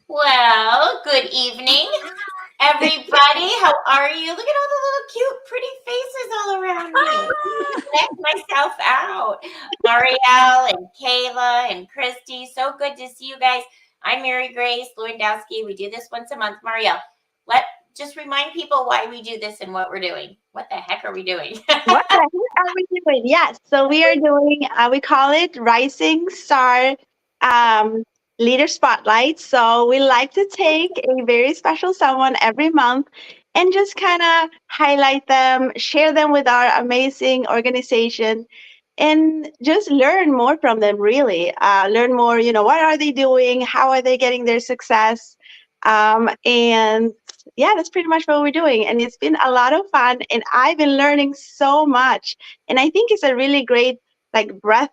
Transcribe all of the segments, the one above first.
Well, good evening, everybody. How are you? Look at all the little cute, pretty faces all around me. Check myself out. Marielle and Kayla and Kristi. So good to see you guys. I'm Mary Grace Lewandowski. We do this once a month. Marielle, let just remind people why we do this and what we're doing. What the heck are we doing? What the heck are we doing? Yes, so we are doing, we call it Rising Star um, Leader Spotlight. So we like to take a very special someone every month and just kind of highlight them, share them with our amazing organization, and just learn more from them, really. Learn more, what are they doing? How are they getting their success? And yeah, that's pretty much what we're doing. And it's been a lot of fun. And I've been learning so much. And I think it's a really great, like, breath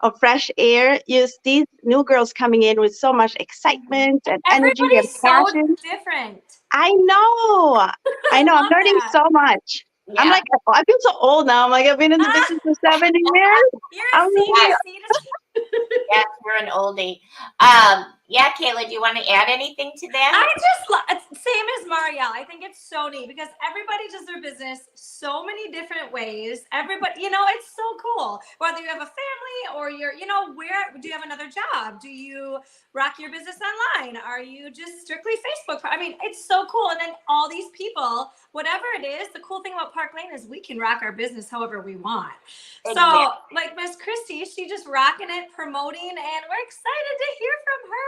of fresh air. You these new girls coming in with so much excitement and energy and Everybody's so passion. different. I know. I I know. I'm love learning that. so much. I'm Yeah. like, oh, I feel so old now. I'm like, I've been in the Ah, business for 70 years. you're a I'm senior really, citizen. Yes, we're an oldie. Yeah, Kayla, do you want to add anything to that? Same as Marielle. I think it's so neat because everybody does their business so many different ways. Everybody, it's so cool. Whether you have a family or where do you have another job? Do you rock your business online? Are you just strictly Facebook? I mean, it's so cool. And then all these people, whatever it is, the cool thing about Park Lane is we can rock our business however we want. Exactly. So, like Miss Kristi, she just rocking it, promoting, and we're excited to hear from her.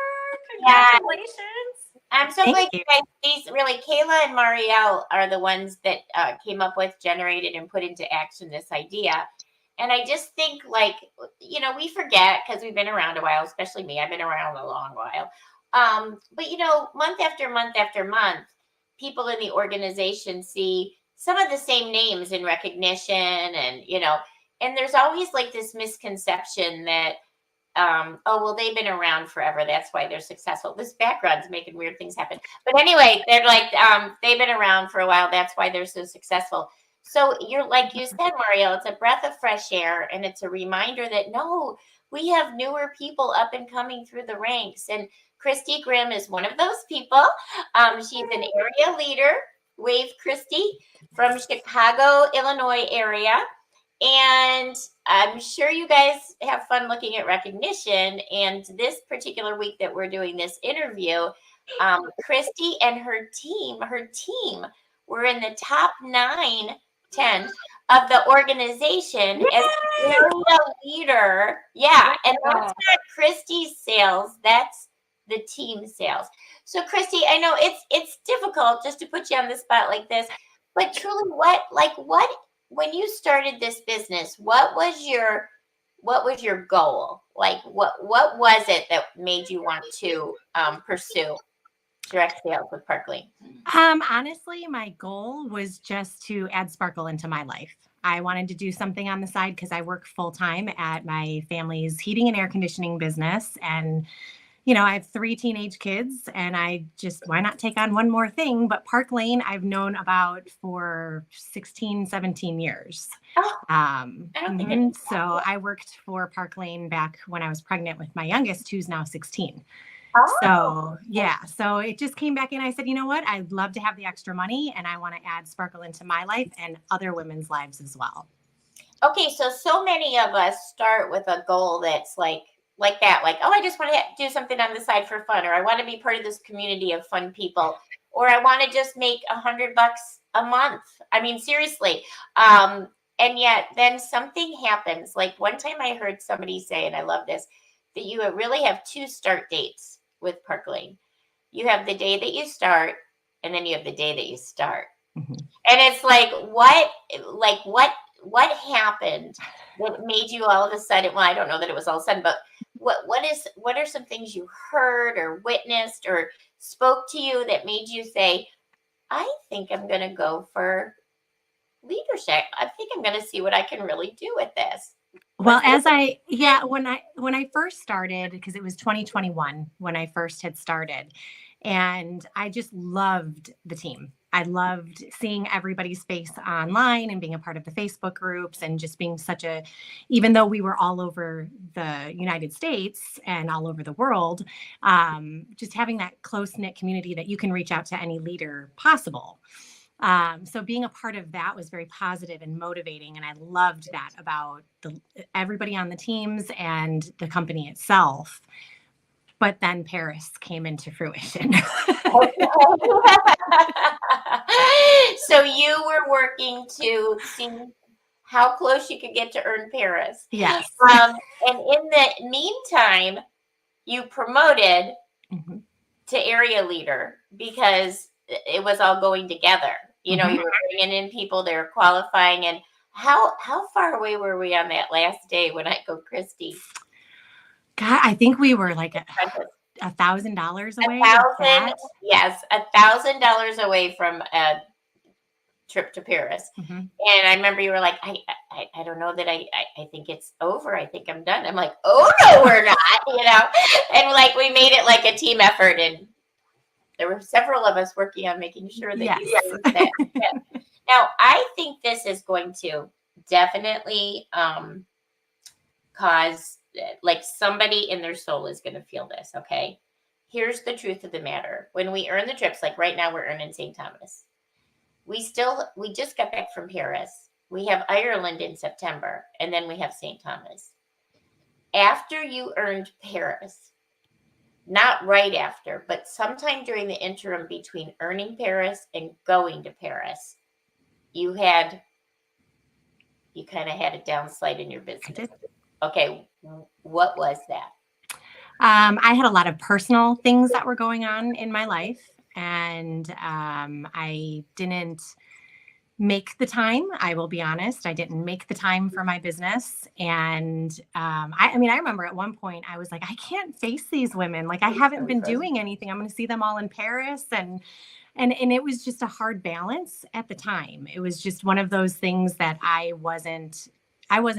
Yeah. Congratulations. I'm so Thank glad you. you guys, these really, Kayla and Marielle are the ones that came up with, generated, and put into action this idea. And I just think, like, we forget because we've been around a while, especially me. I've been around a long while. But, month after month after month, people in the organization see some of the same names in recognition. And there's always like this misconception that, oh, well, they've been around forever. That's why they're successful. This background's making weird things happen. But anyway, they're like, they've been around for a while. That's why they're so successful. So you're like you said, Mario, it's a breath of fresh air. And it's a reminder that no, we have newer people up and coming through the ranks. And Kristi Grimm is one of those people. She's an area leader. Wave Kristi from Chicago, Illinois area. And I'm sure you guys have fun looking at recognition. And this particular week that we're doing this interview, Kristi and her team were in the top 10 of the organization as Yay! area leader. Yeah. And that's Wow. not Kristi's sales. That's the team sales. So Kristi, I know it's difficult just to put you on the spot like this, but truly what when you started this business, what was your goal? Like what was it that made you want to pursue direct sales with Parkley? Honestly, my goal was just to add sparkle into my life. I wanted to do something on the side because I work full time at my family's heating and air conditioning business. And, I have 3 teenage kids, and I just, why not take on one more thing? But Park Lane, I've known about for 16, 17 years. Oh, I don't think I knew So that. I worked for Park Lane back when I was pregnant with my youngest, who's now 16. Oh, So, yeah, so it just came back in. I said, you know what? I'd love to have the extra money, and I want to add sparkle into my life and other women's lives as well. okay. So many of us start with a goal that's like that, like, oh, I just want to do something on the side for fun, or I want to be part of this community of fun people, or I want to just make $100 a month. I mean, seriously. Um, and yet then something happens. Like one time I heard somebody say, and I love this, that you really have two start dates with Park Lane. You have the day that you start, and then you have the day that you start. Mhm. And it's like what happened that made you all of a sudden, well, I don't know that it was all of a sudden, but what are some things you heard or witnessed or spoke to you that made you say, I think I'm going to go for leadership. I think I'm going to see what I can really do with this. Well, Was there when I first started, because it was 2021 when I first had started, and I just loved the team. I loved seeing everybody's face online and being a part of the Facebook groups and just being even though we were all over the United States and all over the world, just having that close knit community that you can reach out to any leader possible. So being a part of that was very positive and motivating. And I loved that about everybody on the teams and the company itself. But then Paris came into fruition. So you were working to see how close you could get to earn Paris. Yes. And in the meantime, you promoted to area leader because it was all going together. You know, you were bringing in people, they were qualifying. And how far away were we on that last day when I go, Kristi? God, I think we were like $1,000 away. Yes, $1,000 away from a trip to Paris. And I remember you were like, I don't know that I think it's over. I think I'm done. I'm like, oh no, we're not, you know. And like we made it like a team effort, and there were several of us working on making sure that you guys did that. Now, I think this is going to definitely cause, like, somebody in their soul is going to feel this, okay? Here's the truth of the matter. When we earn the trips, like right now we're earning St. Thomas. We just got back from Paris. We have Ireland in September, and then we have St. Thomas. After you earned Paris, not right after, but sometime during the interim between earning Paris and going to Paris, you kind of had a downslide in your business. Okay, what was that? I had a lot of personal things that were going on in my life, and I didn't make the time. I will be honest. I didn't make the time for my business. And I remember at one point I was like, I can't face these women. Like I haven't been doing anything. I'm going to see them all in Paris. And it was just a hard balance at the time. It was just one of those things that I wasn't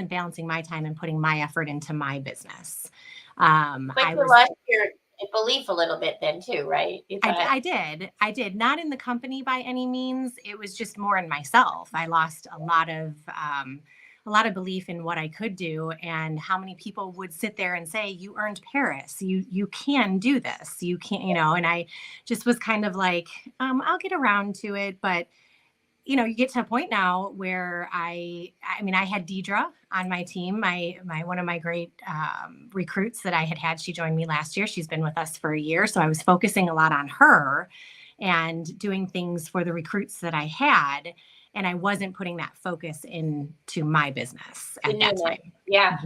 balancing my time and putting my effort into my business. But you lost your belief a little bit then too, right? I did. Not in the company by any means. It was just more in myself. I lost a lot of belief in what I could do and how many people would sit there and say, you earned Paris. You can do this. You can't, and I just was kind of like, I'll get around to it. But you get to a point now where I had Deidre on my team, one of my great recruits that I had. She joined me last year. She's been with us for a year. So I was focusing a lot on her and doing things for the recruits that I had. And I wasn't putting that focus into my business at that time. Yeah.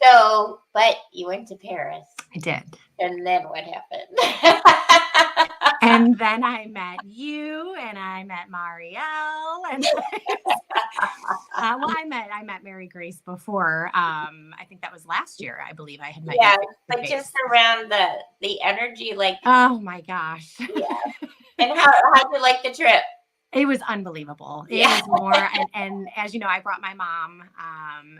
So, but you went to Paris. I did. And then what happened? And then I met you, and I met Marielle, and I met Mary Grace before. I think that was last year. I believe I had met. Yeah, but just around the energy, like. Oh my gosh. Yeah. And how'd you like the trip? It was unbelievable. It was more, and as you know, I brought my mom,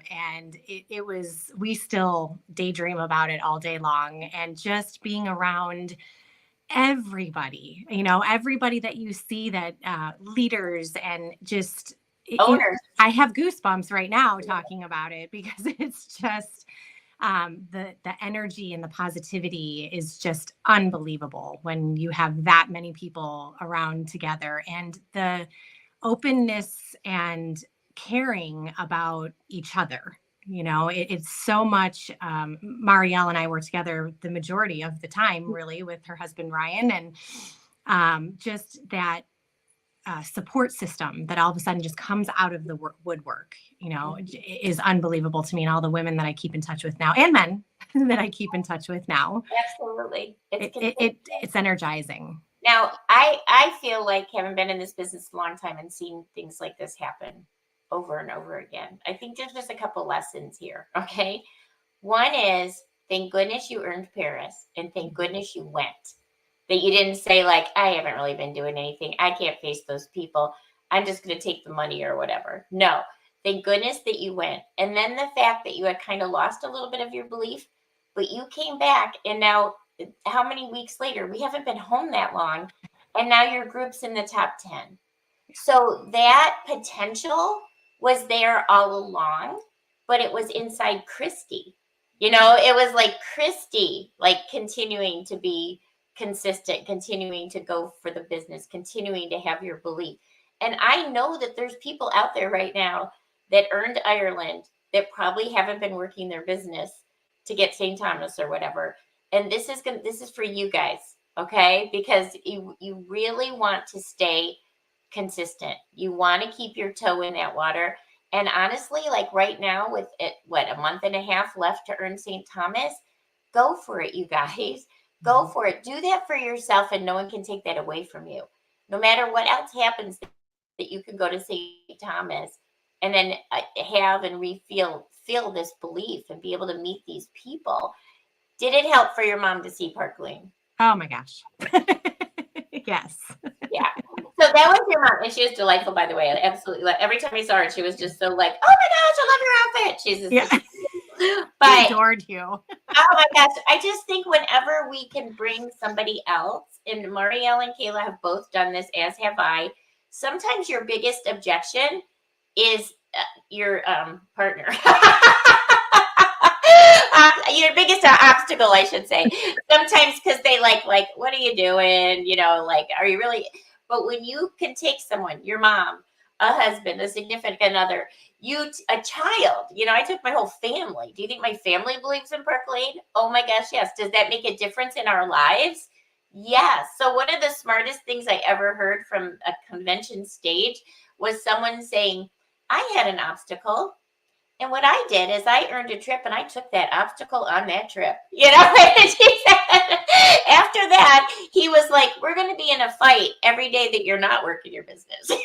and it was. We still daydream about it all day long, and just being around everybody, everybody that you see, that leaders and just owners. I have goosebumps right now talking about it because it's just the energy and the positivity is just unbelievable when you have that many people around together, and the openness and caring about each other. It's so much. Marielle and I were together the majority of the time, really, with her husband, Ryan, and just that support system that all of a sudden just comes out of the woodwork, is unbelievable to me. And all the women that I keep in touch with now, and men that I keep in touch with now. Absolutely. It's energizing. Now, I feel like having been in this business a long time and seen things like this happen over and over again, I think there's just a couple lessons here. Okay. One is, thank goodness you earned Paris, and thank goodness you went. That you didn't say like, I haven't really been doing anything. I can't face those people. I'm just going to take the money or whatever. No, thank goodness that you went. And then the fact that you had kind of lost a little bit of your belief, but you came back, and now how many weeks later, we haven't been home that long, and now your group's in the top 10. So that potential was there all along, but it was inside Kristi. You know, it was like Kristi, like continuing to be consistent, continuing to go for the business, continuing to have your belief. And I know that there's people out there right now that earned Ireland that probably haven't been working their business to get St. Thomas or whatever. And this is for you guys, okay? Because you really want to stay consistent. You want to keep your toe in that water. And honestly, like right now, with it, what, a month and a half left to earn St. Thomas, go for it, you guys. Go for it. Do that for yourself, and no one can take that away from you. No matter what else happens, that you can go to St. Thomas and then have and feel this belief and be able to meet these people. Did it help for your mom to see Park Lane? Oh my gosh. Yes. Yeah. So that was your mom, and she was delightful, by the way. Absolutely. Like, every time I saw her, she was just so like, "Oh my gosh, I love your outfit." She's just, Yeah. but I adored you. oh my gosh, I just think whenever we can bring somebody else, and Marielle and Kayla have both done this, as have I. Sometimes your biggest objection is your partner. Your biggest obstacle, I should say. Sometimes because they like, what are you doing? You know, like, are you really? But when you can take someone, your mom, a husband, a significant other, a child, you know, I took my whole family. Do you think my family believes in Park Lane? Oh my gosh, yes. Does that make a difference in our lives? Yes. So one of the smartest things I ever heard from a convention stage was someone saying, I had an obstacle. And what I did is I earned a trip, and I took that obstacle on that trip. You know, and she said, after that, he was like, we're going to be in a fight every day that you're not working your business. So,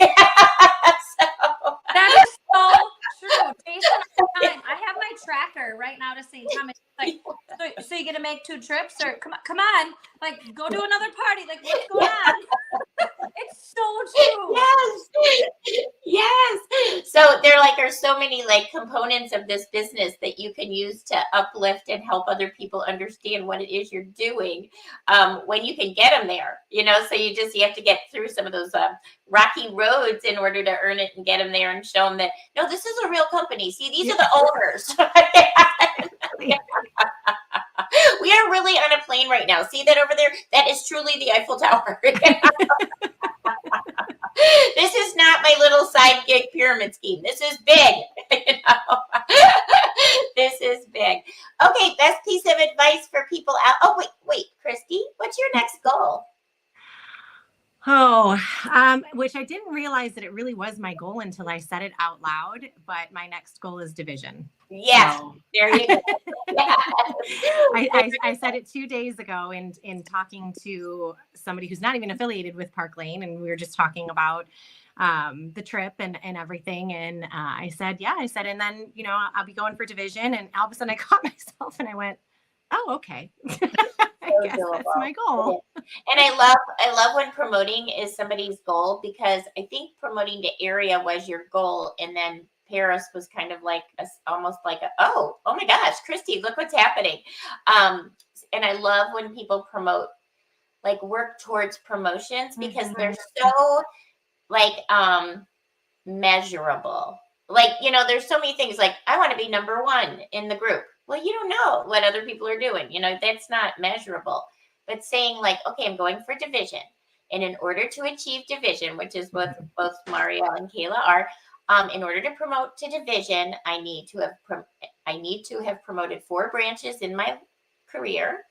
That is so true. Jason, all the time. I have my tracker right now to St. Thomas. Like, so you gonna make 2 trips, or come on, like go to another party? Like, what's going on? It's so true. Yes. So there are so many like components of this business that you can use to uplift and help other people understand what it is you're doing when you can get them there, you know. So you have to get through some of those rocky roads in order to earn it and get them there and show them that, no, this is a real company. See, these are the owners. We are really on a plane right now. See that over there? That is truly the Eiffel Tower. This is not my little side gig pyramid scheme. This is big. You know? This is big. Okay, best piece of advice for people out. Oh, wait, Kristi, what's your next goal? Oh, which I didn't realize that it really was my goal until I said it out loud. But my next goal is division. Yes, So, there you go. Yes. I said it 2 days ago in talking to somebody who's not even affiliated with Park Lane, and we were just talking about the trip and everything. And I said, and then, you know, I'll be going for division. And all of a sudden I caught myself and I went, oh, okay. I guess that's my goal. And I love when promoting is somebody's goal, because I think promoting the area was your goal, and then Paris was kind of like almost like oh my gosh, Kristi, look what's happening. And I love when people promote, like work towards promotions, because they're so like measurable. Like, you know, there's so many things like, I want to be number 1 in the group. Well, you don't know what other people are doing. You know, that's not measurable. But saying like, okay, I'm going for division. And in order to achieve division, which is what both Marielle and Kayla are, in order to promote to division, I need to have promoted 4 branches in my career,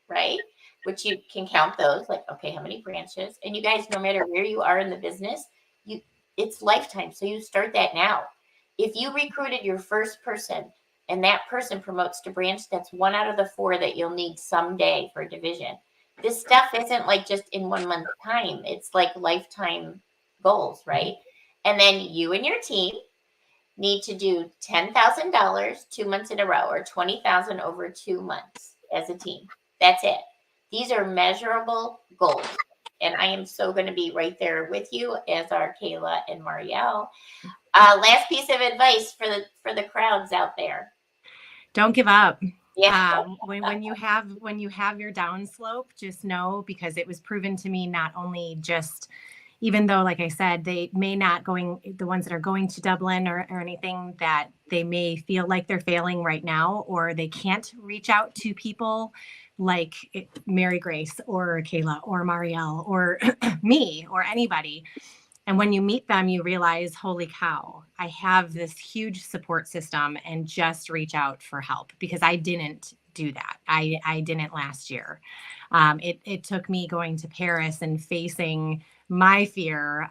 right? Which you can count those, like, okay, how many branches? And you guys, no matter where you are in the business, it's lifetime. So you start that now. If you recruited your first person and that person promotes to branch, that's 1 out of the 4 that you'll need someday for division. This stuff isn't like just in 1 month time. It's like lifetime goals, right? And then you and your team need to do $10,000 2 months in a row, or $20,000 over 2 months as a team. That's it. These are measurable goals. And I am so going to be right there with you, as are Kayla and Marielle. Last piece of advice for the crowds out there. Don't give up. Yeah. When you have your downslope, just know, because it was proven to me, not only just even though, like I said, they may not the ones that are going to Dublin or anything, that they may feel like they're failing right now, or they can't reach out to people like Mary Grace or Kayla or Marielle or me or anybody. And when you meet them, you realize, holy cow, I have this huge support system, and just reach out for help, because I didn't do that. I didn't last year. It took me going to Paris and facing my fear.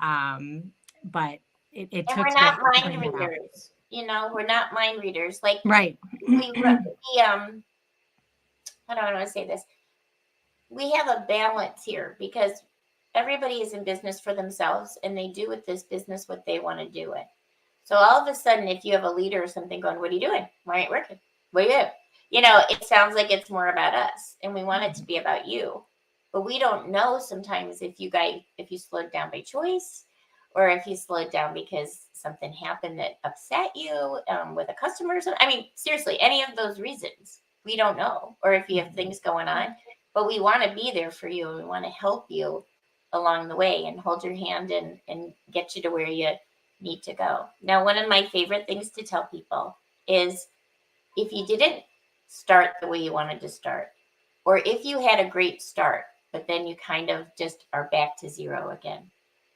But it And took we're not to mind bring it out. readers. You know, we're not mind readers. Like Right. how do I want to say this? We have a balance here, because everybody is in business for themselves, and they do with this business what they want to do it. So all of a sudden, if you have a leader or something going, what are you doing? Why aren't you working? What are you doing? You know, it sounds like it's more about us, and we want it to be about you. But we don't know sometimes if you slowed down by choice, or if you slowed down because something happened that upset you with a customer. I mean, seriously, any of those reasons, we don't know. Or if you have things going on, but we want to be there for you, and we want to help you along the way and hold your hand and get you to where you need to go. Now, one of my favorite things to tell people is, if you didn't start the way you wanted to start, or if you had a great start, but then you kind of just are back to zero again,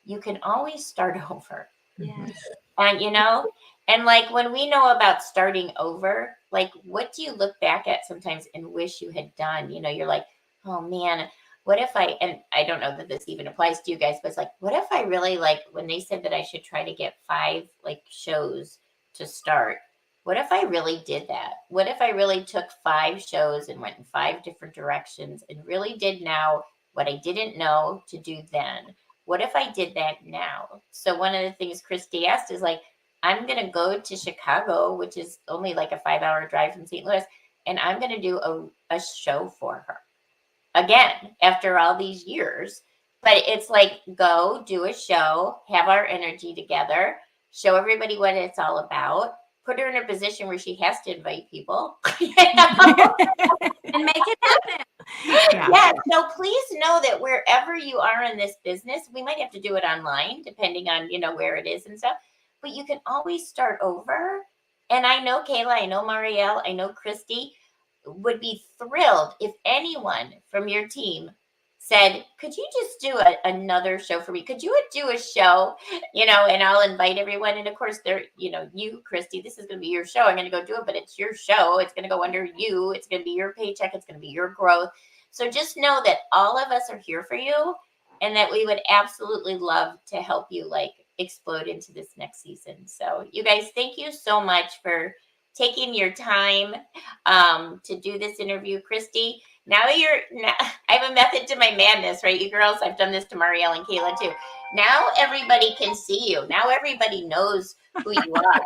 you can always start over. Yes. And, you know, and like when we know about starting over, like what do you look back at sometimes and wish you had done? You know, you're like, oh man, what if and I don't know that this even applies to you guys, but it's like, what if I really, like when they said that I should try to get 5 like shows to start, what if I really did that? What if I really took 5 shows and went in 5 different directions and really did now what I didn't know to do then? What if I did that now? So one of the things Kristi asked is like, I'm going to go to Chicago, which is only like a 5-hour drive from St. Louis, and I'm going to do a show for her again after all these years. But it's like, go do a show, have our energy together, show everybody what it's all about, put her in a position where she has to invite people, you know? And make it happen. Yeah. So please know that wherever you are in this business, we might have to do it online depending on, you know, where it is and stuff, but you can always start over. And I know Kayla, I know Marielle, I know Kristi would be thrilled if anyone from your team said, could you just do another show for me? Could you do a show, you know, and I'll invite everyone. And of course, you know, you, Kristi, this is going to be your show. I'm going to go do it, but it's your show. It's going to go under you. It's going to be your paycheck. It's going to be your growth. So just know that all of us are here for you, and that we would absolutely love to help you like explode into this next season. So you guys, thank you so much for taking your time to do this interview. Kristi, now I have a method to my madness, right? You girls, I've done this to Marielle and Kayla too. Now everybody can see you. Now everybody knows who you are.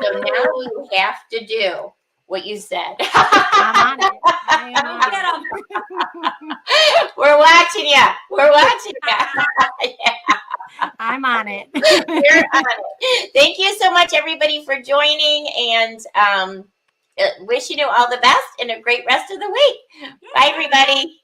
So now you have to do what you said. I'm on it. I am on it. We're watching you. We're watching you. Yeah. I'm on it. You're on it. Thank you so much, everybody, for joining, and wish you all the best and a great rest of the week. Bye, everybody.